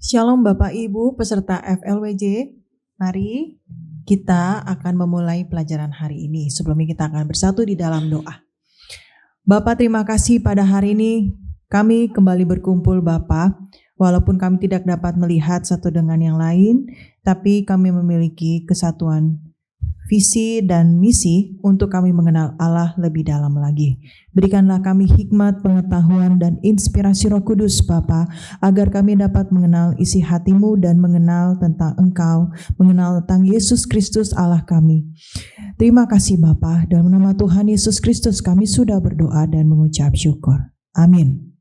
Shalom Bapak Ibu peserta FLWJ, mari kita akan memulai pelajaran hari ini. Sebelumnya kita akan bersatu di dalam doa. Bapak, terima kasih pada hari ini kami kembali berkumpul Bapak. Walaupun kami tidak dapat melihat satu dengan yang lain, tapi kami memiliki kesatuan visi dan misi untuk kami mengenal Allah lebih dalam lagi. Berikanlah kami hikmat, pengetahuan, dan inspirasi Roh Kudus Bapa, agar kami dapat mengenal isi hati-Mu dan mengenal tentang Engkau, mengenal tentang Yesus Kristus Allah kami. Terima kasih Bapa, dalam nama Tuhan Yesus Kristus kami sudah berdoa dan mengucap syukur. Amin.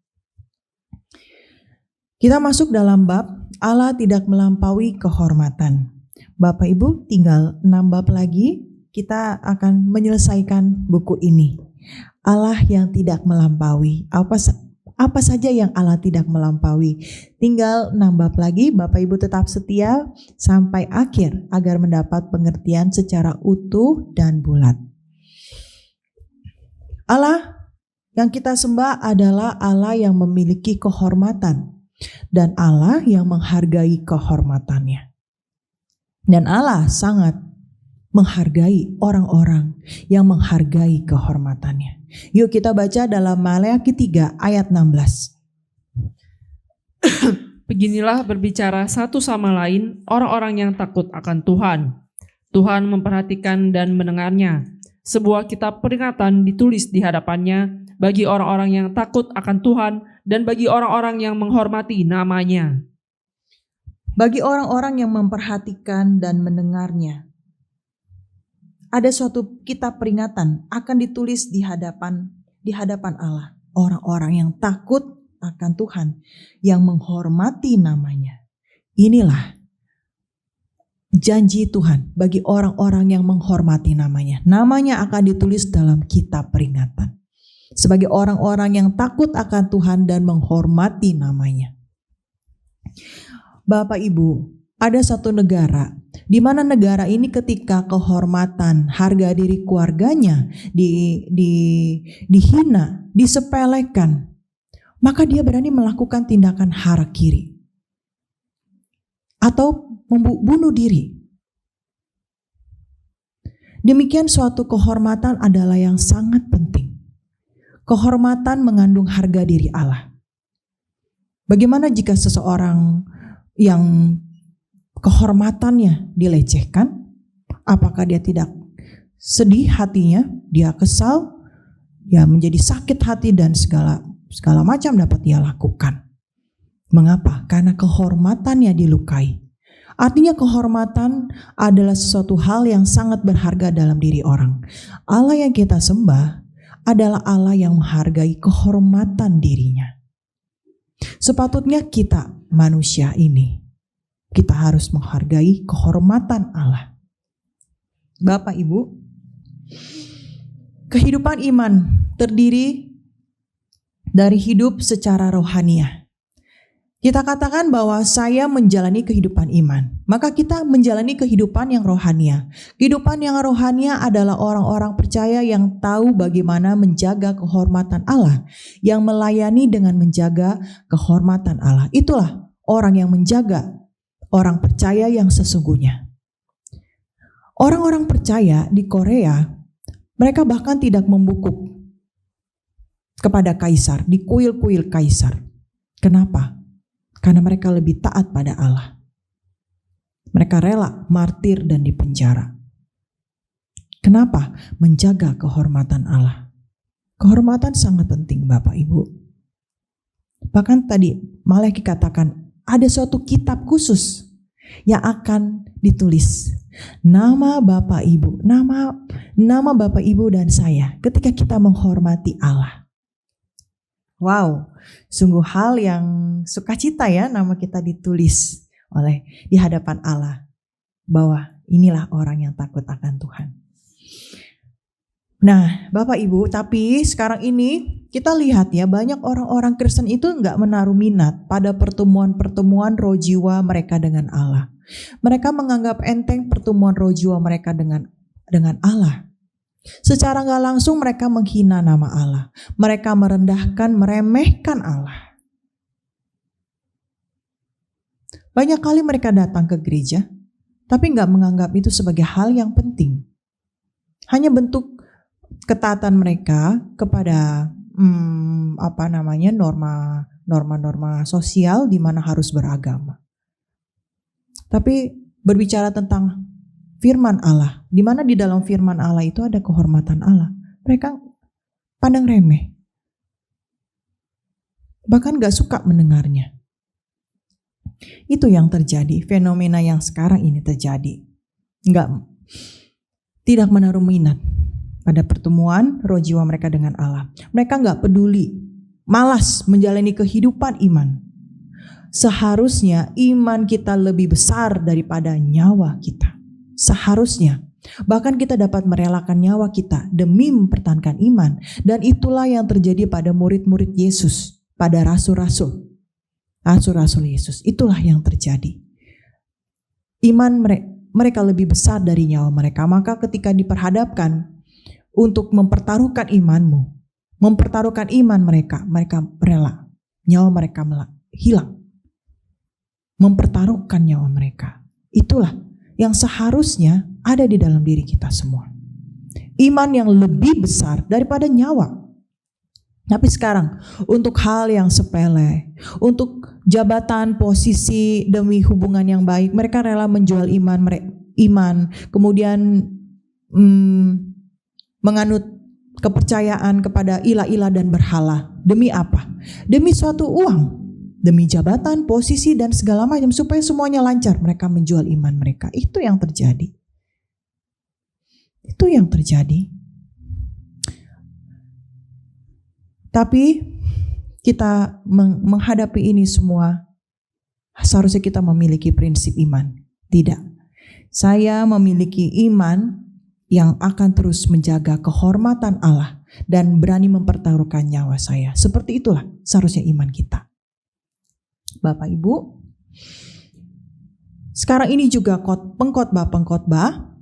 Kita masuk dalam bab Allah tidak melampaui kehormatan. Bapak Ibu, tinggal 6 bab lagi kita akan menyelesaikan buku ini. Allah yang tidak melampaui. Apa saja yang Allah tidak melampaui? Tinggal 6 bab lagi, Bapak Ibu tetap setia sampai akhir agar mendapat pengertian secara utuh dan bulat. Allah yang kita sembah adalah Allah yang memiliki kehormatan dan Allah yang menghargai kehormatannya. Dan Allah sangat menghargai orang-orang yang menghargai kehormatannya. Yuk kita baca dalam Maleakhi 3 ayat 16. Beginilah berbicara satu sama lain orang-orang yang takut akan Tuhan. Tuhan memperhatikan dan mendengarnya. Sebuah kitab peringatan ditulis di hadapannya bagi orang-orang yang takut akan Tuhan dan bagi orang-orang yang menghormati namanya. Bagi orang-orang yang memperhatikan dan mendengarnya. Ada suatu kitab peringatan akan ditulis di hadapan Allah. Orang-orang yang takut akan Tuhan, yang menghormati namanya. Inilah janji Tuhan bagi orang-orang yang menghormati namanya. Namanya akan ditulis dalam kitab peringatan. Sebagai orang-orang yang takut akan Tuhan dan menghormati namanya. Bapak Ibu, ada satu negara di mana negara ini ketika kehormatan, harga diri keluarganya dihina, disepelekan, maka dia berani melakukan tindakan hara kiri atau bunuh diri. Demikian suatu kehormatan adalah yang sangat penting. Kehormatan mengandung harga diri Allah. Bagaimana jika seseorang yang kehormatannya dilecehkan? Apakah dia tidak sedih hatinya? Dia kesal, ya menjadi sakit hati dan segala macam dapat dia lakukan. Mengapa? Karena kehormatannya dilukai. Artinya kehormatan adalah sesuatu hal yang sangat berharga dalam diri orang. Allah yang kita sembah adalah Allah yang menghargai kehormatan dirinya. Sepatutnya kita manusia ini, kita harus menghargai kehormatan Allah. Bapak Ibu, kehidupan iman terdiri dari hidup secara rohaniah. Kita katakan bahwa saya menjalani kehidupan iman, maka kita menjalani kehidupan yang rohania. Kehidupan yang rohania adalah orang-orang percaya yang tahu bagaimana menjaga kehormatan Allah, yang melayani dengan menjaga kehormatan Allah. Itulah orang yang menjaga, orang percaya yang sesungguhnya. Orang-orang percaya di Korea, mereka bahkan tidak membungkuk kepada kaisar, di kuil-kuil kaisar. Kenapa? Karena mereka lebih taat pada Allah. Mereka rela martir dan dipenjara. Kenapa? Menjaga kehormatan Allah. Kehormatan sangat penting Bapak Ibu. Bahkan tadi Maleakhi katakan ada suatu kitab khusus yang akan ditulis. Nama Bapak Ibu, nama Bapak Ibu dan saya ketika kita menghormati Allah. Wow, sungguh hal yang sukacita ya nama kita ditulis di hadapan Allah. Bahwa inilah orang yang takut akan Tuhan. Nah Bapak Ibu, tapi sekarang ini kita lihat ya banyak orang-orang Kristen itu nggak menaruh minat pada pertemuan-pertemuan roh jiwa mereka dengan Allah. Mereka menganggap enteng pertemuan roh jiwa mereka dengan Allah. Secara gak langsung mereka menghina nama Allah. Mereka merendahkan, meremehkan Allah. Banyak kali mereka datang ke gereja, tapi nggak menganggap itu sebagai hal yang penting. Hanya bentuk ketaatan mereka kepada norma-norma sosial di mana harus beragama. Tapi berbicara tentang firman Allah, di mana di dalam firman Allah itu ada kehormatan Allah, mereka pandang remeh. Bahkan gak suka mendengarnya. Itu yang terjadi, fenomena yang sekarang ini terjadi. Tidak menaruh minat pada pertemuan roh jiwa mereka dengan Allah. Mereka gak peduli, malas menjalani kehidupan iman. Seharusnya iman kita lebih besar daripada nyawa kita. Seharusnya. Bahkan kita dapat merelakan nyawa kita demi mempertahankan iman. Dan itulah yang terjadi pada murid-murid Yesus. Pada rasul-rasul Yesus. Itulah yang terjadi. Iman mereka lebih besar dari nyawa mereka. Maka ketika diperhadapkan untuk mempertaruhkan imanmu, mempertaruhkan iman mereka rela. Nyawa mereka hilang. Mempertaruhkan nyawa mereka. Itulah yang seharusnya ada di dalam diri kita semua. Iman yang lebih besar daripada nyawa. Tapi sekarang untuk hal yang sepele, untuk jabatan, posisi, demi hubungan yang baik, mereka rela menjual iman, kemudian menganut kepercayaan kepada ilah-ilah dan berhala. Demi apa? Demi suatu uang, demi jabatan, posisi dan segala macam, supaya semuanya lancar. Mereka menjual iman mereka. Itu yang terjadi. Itu yang terjadi. Tapi kita menghadapi ini semua, seharusnya kita memiliki prinsip iman. Tidak. Saya memiliki iman yang akan terus menjaga kehormatan Allah dan berani mempertaruhkan nyawa saya. Seperti itulah seharusnya iman kita. Bapak Ibu, sekarang ini juga pengkhotbah,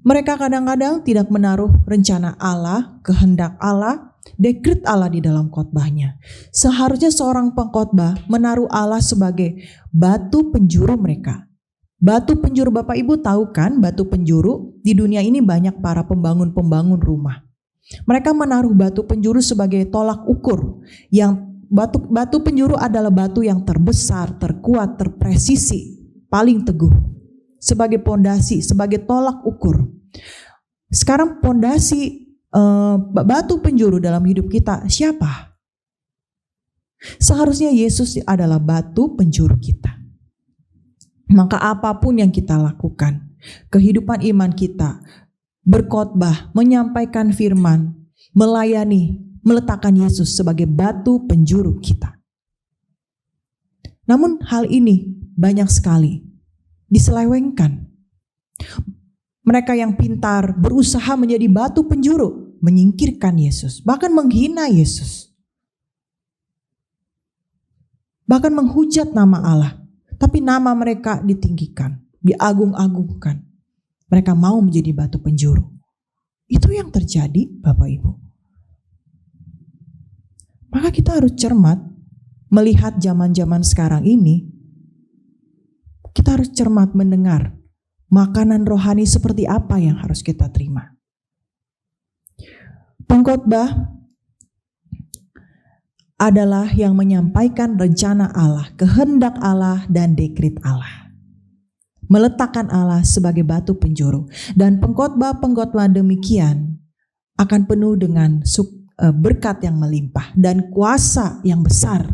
mereka kadang-kadang tidak menaruh rencana Allah, kehendak Allah, dekret Allah di dalam khotbahnya. Seharusnya seorang pengkhotbah menaruh Allah sebagai batu penjuru mereka. Batu penjuru, Bapak Ibu tahu kan, batu penjuru di dunia ini banyak para pembangun rumah. Mereka menaruh batu penjuru sebagai tolak ukur. Yang batu penjuru adalah batu yang terbesar, terkuat, terpresisi, paling teguh. Sebagai pondasi, sebagai tolak ukur. Sekarang pondasi batu penjuru dalam hidup kita siapa? Seharusnya Yesus adalah batu penjuru kita. Maka apapun yang kita lakukan, kehidupan iman kita, berkhotbah, menyampaikan firman, melayani, meletakkan Yesus sebagai batu penjuru kita. Namun hal ini banyak sekali diselewengkan. Mereka yang pintar berusaha menjadi batu penjuru, menyingkirkan Yesus, bahkan menghina Yesus. Bahkan menghujat nama Allah. Tapi nama mereka ditinggikan, diagung-agungkan. Mereka mau menjadi batu penjuru. Itu yang terjadi, Bapak Ibu. Maka kita harus cermat melihat zaman-zaman sekarang ini. Kita harus cermat mendengar makanan rohani seperti apa yang harus kita terima. Pengkhotbah adalah yang menyampaikan rencana Allah, kehendak Allah dan dekret Allah. Meletakkan Allah sebagai batu penjuru. Dan pengkhotbah demikian akan penuh dengan berkat yang melimpah dan kuasa yang besar.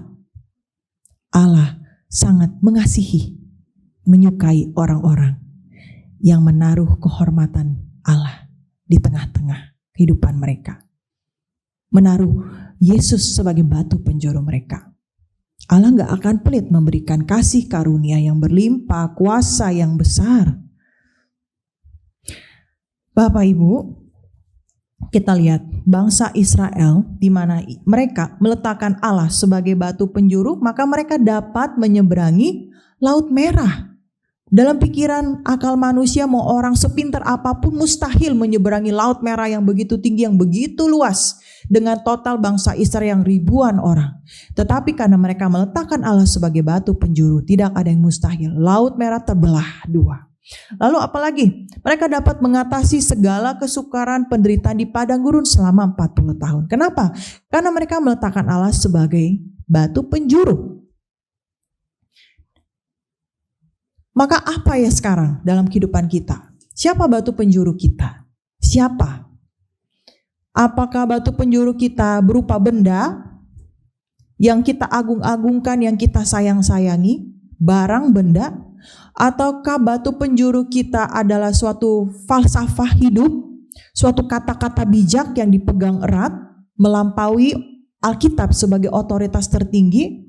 Allah sangat mengasihi, menyukai orang-orang yang menaruh kehormatan Allah di tengah-tengah kehidupan mereka. Menaruh Yesus sebagai batu penjuru mereka. Allah gak akan pelit memberikan kasih karunia yang berlimpah, kuasa yang besar. Bapak Ibu, kita lihat bangsa Israel di mana mereka meletakkan Allah sebagai batu penjuru, maka mereka dapat menyeberangi Laut Merah. Dalam pikiran akal manusia, mau orang sepintar apapun mustahil menyeberangi laut merah yang begitu tinggi, yang begitu luas, dengan total bangsa Israel yang ribuan orang. Tetapi karena mereka meletakkan Allah sebagai batu penjuru, tidak ada yang mustahil. Laut merah terbelah dua. Lalu apalagi? Mereka dapat mengatasi segala kesukaran penderitaan di padang gurun selama 40 tahun. Kenapa? Karena mereka meletakkan Allah sebagai batu penjuru. Maka apa ya sekarang dalam kehidupan kita? Siapa batu penjuru kita? Siapa? Apakah batu penjuru kita berupa benda yang kita agung-agungkan, yang kita sayang-sayangi, barang, benda? Ataukah batu penjuru kita adalah suatu falsafah hidup, suatu kata-kata bijak yang dipegang erat, melampaui Alkitab sebagai otoritas tertinggi?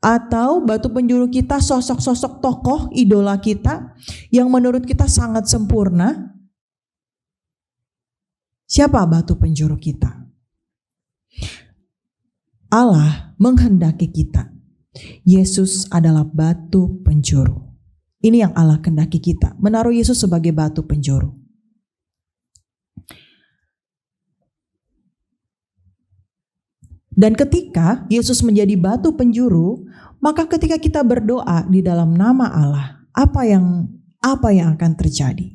Atau batu penjuru kita sosok-sosok tokoh idola kita yang menurut kita sangat sempurna? Siapa batu penjuru kita? Allah menghendaki kita. Yesus adalah batu penjuru. Ini yang Allah kehendaki kita, menaruh Yesus sebagai batu penjuru. Dan ketika Yesus menjadi batu penjuru, maka ketika kita berdoa di dalam nama Allah, apa yang akan terjadi?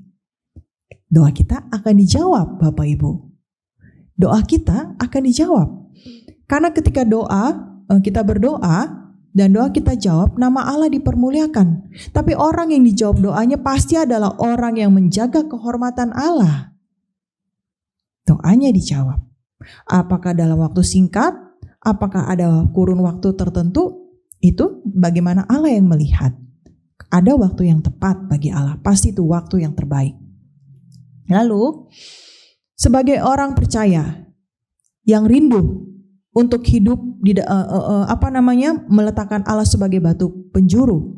Doa kita akan dijawab, Bapak Ibu. Doa kita akan dijawab. Karena ketika kita berdoa dan doa kita jawab, nama Allah dipermuliakan. Tapi orang yang dijawab doanya pasti adalah orang yang menjaga kehormatan Allah. Doanya dijawab. Apakah dalam waktu singkat? Apakah ada kurun waktu tertentu? Itu bagaimana Allah yang melihat. Ada waktu yang tepat bagi Allah. Pasti itu waktu yang terbaik. Lalu, sebagai orang percaya yang rindu untuk hidup meletakkan Allah sebagai batu penjuru.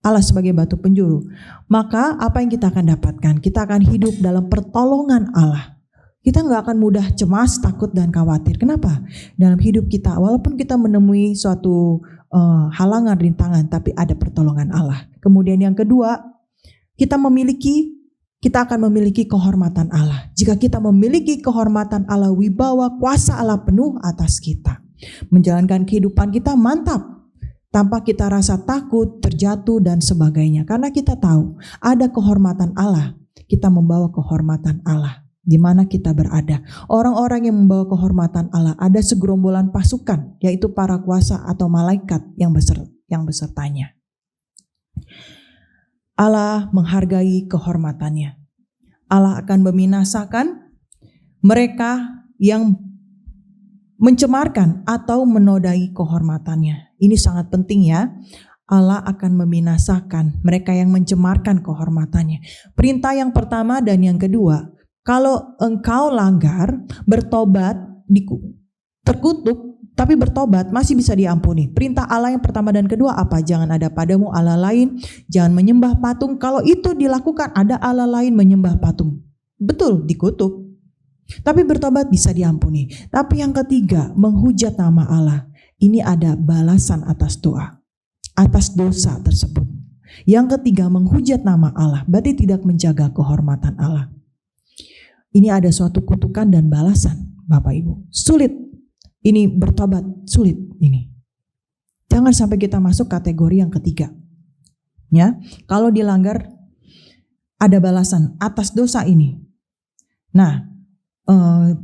Allah sebagai batu penjuru. Maka apa yang kita akan dapatkan? Kita akan hidup dalam pertolongan Allah. Kita gak akan mudah cemas, takut, dan khawatir. Kenapa? Dalam hidup kita, walaupun kita menemui suatu halangan, rintangan, tapi ada pertolongan Allah. Kemudian yang kedua, kita akan memiliki kehormatan Allah. Jika kita memiliki kehormatan Allah, wibawa, kuasa Allah penuh atas kita. Menjalankan kehidupan kita mantap. Tanpa kita rasa takut, terjatuh, dan sebagainya. Karena kita tahu ada kehormatan Allah. Kita membawa kehormatan Allah. Di mana kita berada. Orang-orang yang membawa kehormatan Allah, ada segerombolan pasukan, yaitu para kuasa atau malaikat yang besertanya. Allah menghargai kehormatannya. Allah akan membinasakan mereka yang mencemarkan atau menodai kehormatannya. Ini sangat penting ya. Allah akan membinasakan mereka yang mencemarkan kehormatannya. Perintah yang pertama dan yang kedua, kalau engkau langgar, bertobat, terkutuk, tapi bertobat masih bisa diampuni. Perintah Allah yang pertama dan kedua apa? Jangan ada padamu Allah lain, jangan menyembah patung. Kalau itu dilakukan, ada Allah lain menyembah patung. Betul, dikutuk. Tapi bertobat bisa diampuni. Tapi yang ketiga, menghujat nama Allah. Ini ada balasan atas doa, atas dosa tersebut. Yang ketiga, menghujat nama Allah, berarti tidak menjaga kehormatan Allah. Ini ada suatu kutukan dan balasan, Bapak Ibu. Sulit. Ini bertobat, sulit ini. Jangan sampai kita masuk kategori yang ketiga. Ya, kalau dilanggar ada balasan atas dosa ini. Nah,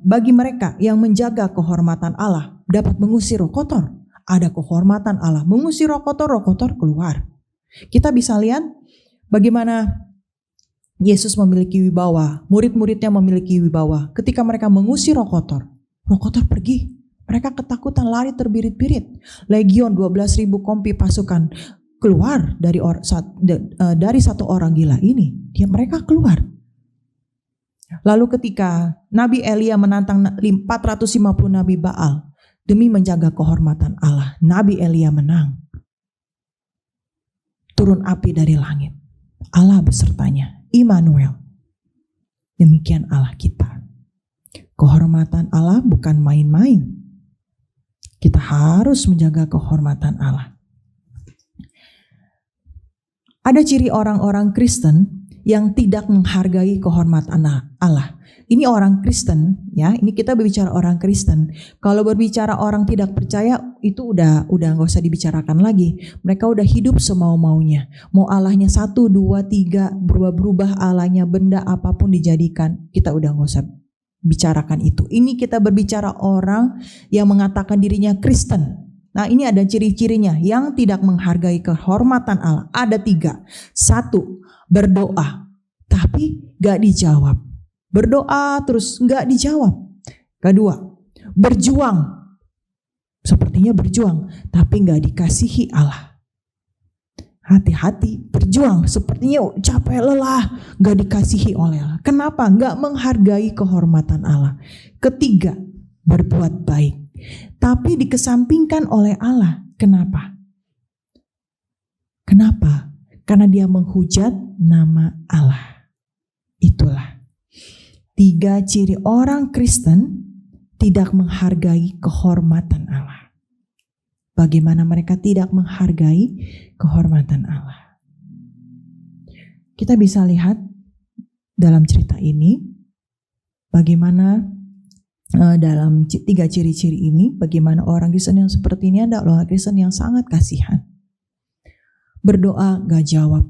bagi mereka yang menjaga kehormatan Allah dapat mengusir roh kotor. Ada kehormatan Allah, mengusir roh kotor keluar. Kita bisa lihat bagaimana Yesus memiliki wibawa, murid-muridnya memiliki wibawa. Ketika mereka mengusir roh kotor pergi. Mereka ketakutan, lari terbirit-birit. Legion 12.000 kompi pasukan keluar dari satu orang gila ini. Mereka keluar. Lalu ketika Nabi Elia menantang 450 Nabi Baal demi menjaga kehormatan Allah, Nabi Elia menang. Turun api dari langit. Allah besertanya. Immanuel. Demikian Allah kita. Kehormatan Allah bukan main-main. Kita harus menjaga kehormatan Allah. Ada ciri orang-orang Kristen yang tidak menghargai kehormatan Allah. Ini orang Kristen, ya. Ini kita berbicara orang Kristen. Kalau berbicara orang tidak percaya, itu udah nggak usah dibicarakan lagi. Mereka udah hidup semau-maunya. Mau Allahnya 1, 2, 3, berubah-berubah Allahnya, benda apapun dijadikan. Kita udah nggak usah bicarakan itu. Ini kita berbicara orang yang mengatakan dirinya Kristen. Nah, ini ada ciri-cirinya yang tidak menghargai kehormatan Allah. Ada 3. 1, berdoa, tapi gak dijawab. Berdoa terus gak dijawab. Kedua, berjuang. Sepertinya berjuang, tapi gak dikasihi Allah. Hati-hati, berjuang sepertinya capek, lelah, gak dikasihi oleh Allah. Kenapa? Gak menghargai kehormatan Allah. Ketiga, berbuat baik, tapi dikesampingkan oleh Allah. Kenapa? Karena dia menghujat nama Allah. Itulah 3 ciri orang Kristen tidak menghargai kehormatan Allah. Bagaimana mereka tidak menghargai kehormatan Allah? Kita bisa lihat dalam cerita ini bagaimana dalam 3 ciri-ciri ini, bagaimana orang Kristen yang seperti ini adalah orang Kristen yang sangat kasihan. Berdoa gak jawab,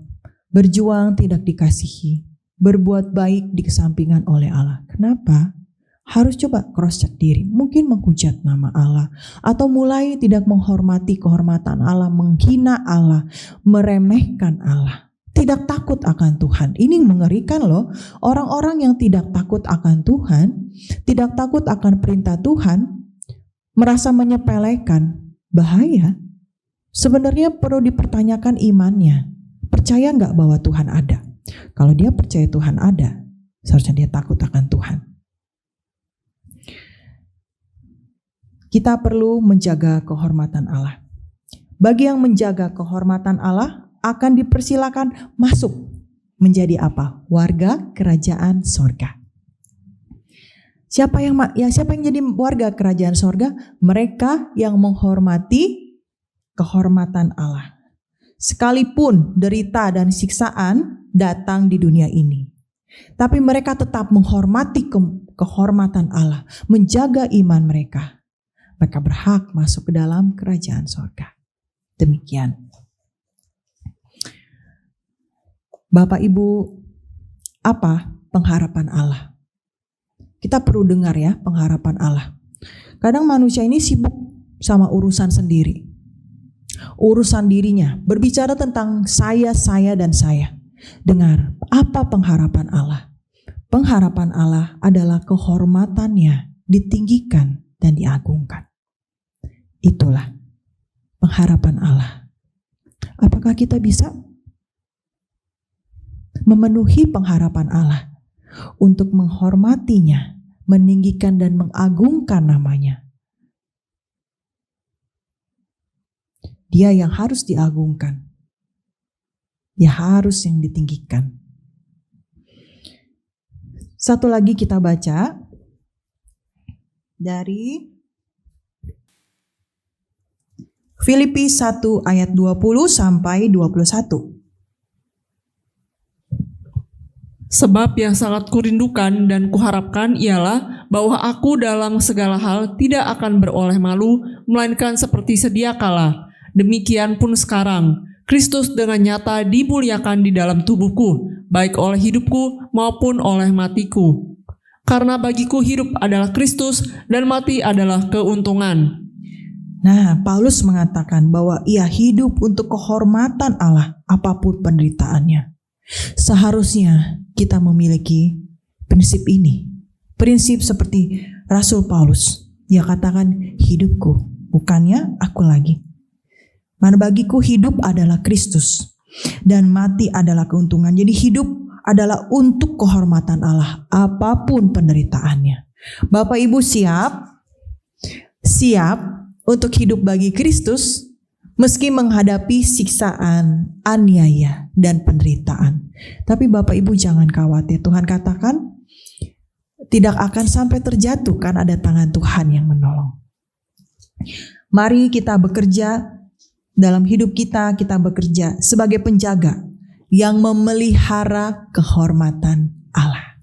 berjuang tidak dikasihi, berbuat baik dikesampingkan oleh Allah. Kenapa? Harus coba cross check diri. Mungkin menghujat nama Allah, atau mulai tidak menghormati kehormatan Allah, menghina Allah, meremehkan Allah, tidak takut akan Tuhan. Ini mengerikan loh. Orang-orang yang tidak takut akan Tuhan, tidak takut akan perintah Tuhan, merasa menyepelekan, bahaya. Sebenarnya perlu dipertanyakan imannya. Percaya gak bahwa Tuhan ada? Kalau dia percaya Tuhan ada, seharusnya dia takut akan Tuhan. Kita perlu menjaga kehormatan Allah. Bagi yang menjaga kehormatan Allah, akan dipersilakan masuk menjadi apa? Warga kerajaan sorga. Siapa yang jadi warga kerajaan sorga? Mereka yang menghormati kehormatan Allah. Sekalipun derita dan siksaan datang di dunia ini, tapi mereka tetap menghormati kehormatan Allah, menjaga iman mereka. Mereka berhak masuk ke dalam kerajaan sorga. Demikian. Bapak Ibu, apa pengharapan Allah? Kita perlu dengar ya pengharapan Allah. Kadang manusia ini sibuk sama urusan sendiri, urusan dirinya, berbicara tentang saya, dan saya. Dengar, apa pengharapan Allah? Pengharapan Allah adalah kehormatannya ditinggikan dan diagungkan. Itulah pengharapan Allah. Apakah kita bisa memenuhi pengharapan Allah untuk menghormatinya, meninggikan dan mengagungkan namanya? Dia yang harus diagungkan. Dia harus yang ditinggikan. Satu lagi kita baca dari Filipi 1 ayat 20 sampai 21. Sebab yang sangat kurindukan dan kuharapkan ialah bahwa aku dalam segala hal tidak akan beroleh malu, melainkan seperti sedia kala. Demikian pun sekarang, Kristus dengan nyata dimuliakan di dalam tubuhku, baik oleh hidupku maupun oleh matiku. Karena bagiku hidup adalah Kristus dan mati adalah keuntungan. Nah, Paulus mengatakan bahwa ia hidup untuk kehormatan Allah apapun penderitaannya. Seharusnya kita memiliki prinsip ini. Prinsip seperti Rasul Paulus. Dia katakan hidupku, bukannya aku lagi. Mana bagiku hidup adalah Kristus dan mati adalah keuntungan. Jadi hidup adalah untuk kehormatan Allah apapun penderitaannya. Bapak Ibu siap untuk hidup bagi Kristus meski menghadapi siksaan, aniaya, dan penderitaan. Tapi Bapak Ibu jangan khawatir. Tuhan katakan tidak akan sampai terjatuh karena ada tangan Tuhan yang menolong. Mari kita bekerja dalam hidup kita bekerja sebagai penjaga yang memelihara kehormatan Allah.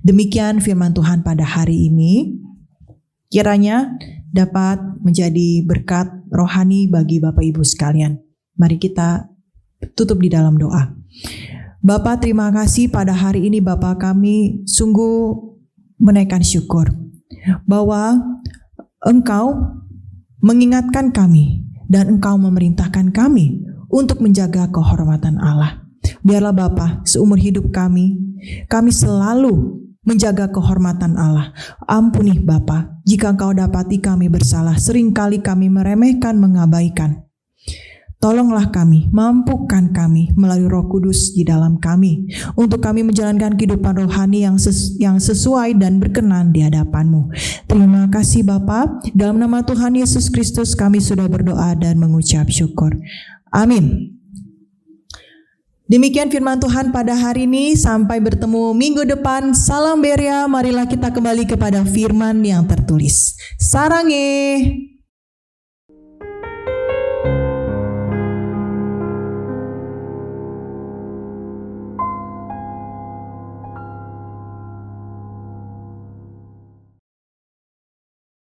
Demikian firman Tuhan pada hari ini. Kiranya dapat menjadi berkat rohani bagi Bapak Ibu sekalian. Mari kita tutup di dalam doa. Bapa, terima kasih pada hari ini Bapa, kami sungguh menaikkan syukur bahwa Engkau mengingatkan kami dan Engkau memerintahkan kami untuk menjaga kehormatan Allah. Biarlah Bapa, seumur hidup kami selalu menjaga kehormatan Allah. Ampuni Bapa, jika Engkau dapati kami bersalah, seringkali kami meremehkan, mengabaikan. Tolonglah kami, mampukan kami melalui Roh Kudus di dalam kami, untuk kami menjalankan kehidupan rohani yang sesuai dan berkenan di hadapan-Mu. Terima kasih Bapa, dalam nama Tuhan Yesus Kristus kami sudah berdoa dan mengucap syukur. Amin. Demikian firman Tuhan pada hari ini. Sampai bertemu minggu depan. Salam Beria. Marilah kita kembali kepada firman yang tertulis. Sarange.